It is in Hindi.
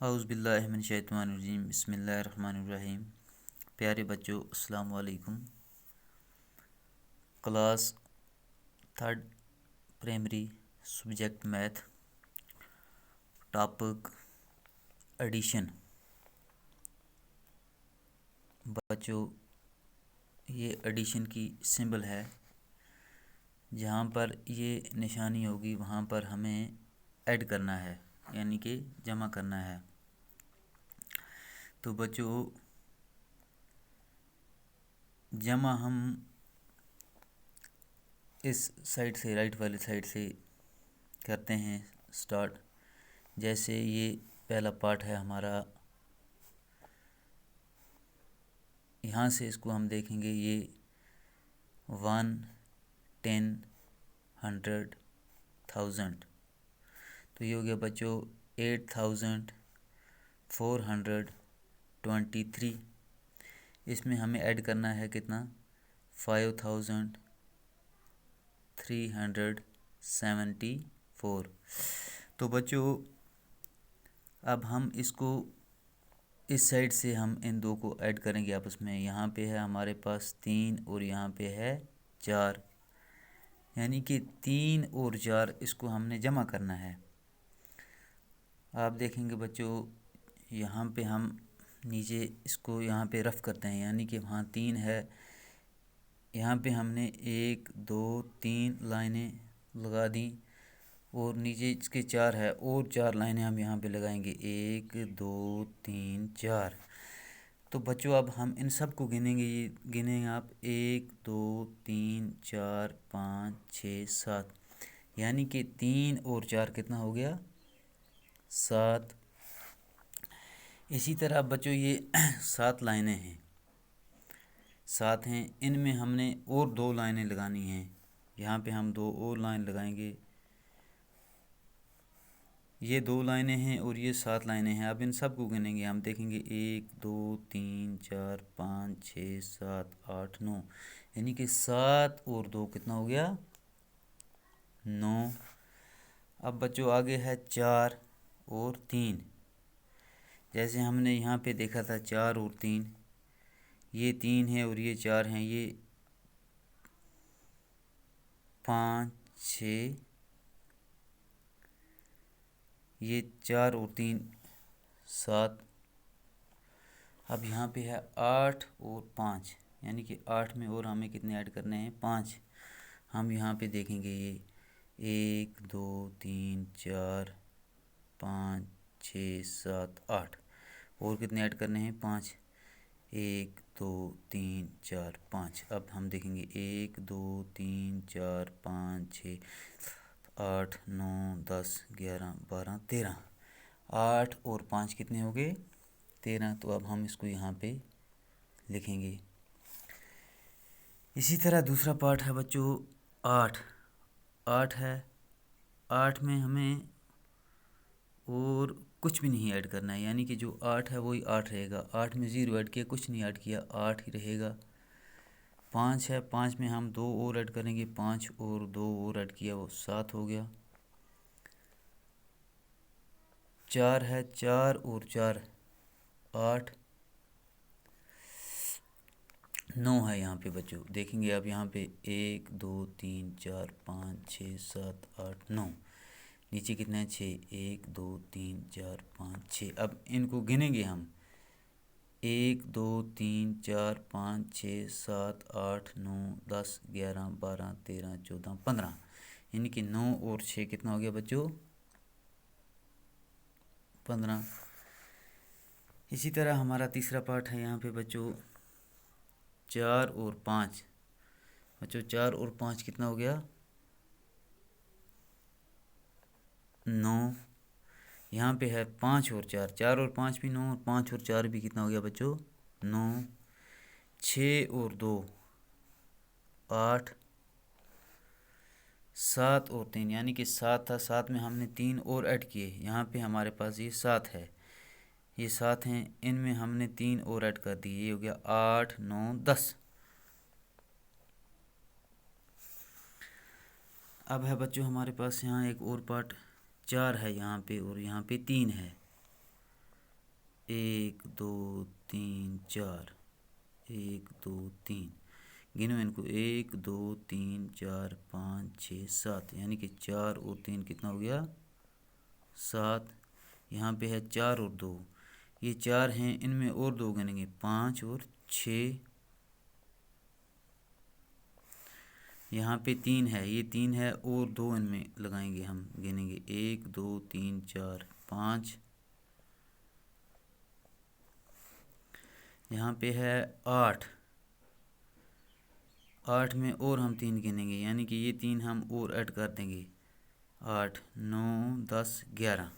औज़ु बिल्लाहि मिनश शैतानिर रजीम बिस्मिल्लाहिर रहमानिर रहीम। प्यारे बच्चों, अस्सलाम वालेकुम। Class third primary, subject math, topic addition. बच्चों, ये एडिशन की सिंबल है। जहाँ पर ये निशानी होगी वहाँ पर हमें ऐड करना है, यानी कि जमा करना है। तो बच्चों, जमा हम इस साइड से, राइट वाली साइड से करते हैं स्टार्ट। जैसे ये पहला पार्ट है हमारा, यहाँ से इसको हम देखेंगे। ये 1, 10, 100, 1000। तो ये हो गया बच्चों 8423। इसमें हमें ऐड करना है कितना, 5374। तो बच्चों, अब हम इसको इस साइड से हम इन दो को ऐड करेंगे आपस में। यहाँ पे है हमारे पास 3 और यहाँ पे है 4, यानी कि 3 और 4 इसको हमने जमा करना है। आप देखेंगे बच्चों, यहाँ पे हम नीचे इसको यहाँ पे रफ़ करते हैं, यानी कि वहाँ 3 है। यहाँ पे हमने 1 2 3 लाइनें लगा दी और नीचे इसके 4 है और 4 लाइनें हम यहाँ पे लगाएंगे, 1 2 3 4। तो बच्चों, अब हम इन सब को गिनेंगे। ये गिनेंगे आप, 1 2 3 4 5 6 7, यानी कि 3 और 4 कितना हो गया, 7। इसी तरह बच्चों, ये 7 लाइनें हैं, 7 हैं। इनमें हमने और 2 लाइनें लगानी हैं। यहाँ पे हम 2 और लाइन लगाएंगे। ये 2 लाइनें हैं और ये 7 लाइनें हैं। अब इन सब को गिनेंगे, हम देखेंगे 1 2 3 4 5 6 7 8 9, यानी कि 7 और 2 कितना हो गया, 9। अब बच्चों आगे है 4 और 3। जैसे हमने यहाँ पे देखा था 4 और 3, ये 3 है और ये 4 हैं, ये 5 6, ये 4 और 3 7। अब यहाँ पे है 8 और 5, यानी कि 8 में और हमें कितने ऐड करने हैं, 5। हम यहाँ पे देखेंगे, ये 1 2 3 4 5 6 7 8, और कितने ऐड करने हैं, 5। 1 2 3 4 5। अब हम देखेंगे 1 2 3 4 5 6 8 9 10 11 12 13। 8 और 5 कितने हो गए, 13। तो अब हम इसको यहाँ पे लिखेंगे। इसी तरह दूसरा पार्ट है बच्चों 8। 8 है, 8 में हमें और कुछ भी नहीं ऐड करना है, यानी कि जो 8 है वही 8 रहेगा। 8 में 0 ऐड किया, कुछ नहीं ऐड किया, 8 ही रहेगा। 5 है, 5 में हम 2 और ऐड करेंगे, 5 और 2 और ऐड किया, वो 7 हो गया। 4 है, 4 और 4 8, 9 है यहाँ पे बच्चों। देखेंगे आप यहाँ पे 1 2 3 4 5 6 7 8 9, नीचे कितना है, 6। 1 2 3 4 5 6। अब इनको गिनेंगे हम, 1 2 3 4 5 6 7 8 9 10 11 12 13 14 15, यानी कि 9 और 6 कितना हो गया बच्चों, 15। इसी तरह हमारा तीसरा पार्ट है यहाँ पे बच्चों 4 और 5। बच्चों 4 और 5 कितना हो गया, 9। यहाँ पे है 5 और 4, 4 और 5 भी 9, 5 और 4 भी कितना हो गया बच्चों, 9। 6 और 2 8, 7 और 3, यानी कि 7 था, 7 में हमने 3 और ऐड किए। यहाँ पे हमारे पास ये 7 है, ये 7 हैं, इनमें हमने 3 और ऐड कर दिए, ये हो गया 8 9 10। अब है बच्चों हमारे पास यहाँ एक और पार्ट 4 है यहाँ पे, और यहाँ पे 3 है। एक दो तीन चार, एक दो तीन, गिनो इनको, एक दो तीन चार पाँच छः सात, यानी कि 4 और 3 कितना हो गया, 7। यहाँ पे है 4 और 2, ये 4 हैं, इनमें और 2 गिनेंगे, 5 और 6। यहाँ पे 3 है, ये 3 है और 2 इनमें लगाएंगे हम, गिनेंगे 1 2 3 4 5। यहाँ पे है 8, 8 में और हम 3 गिनेंगे, यानी कि ये 3 हम और ऐड कर देंगे, 8 9 10 11।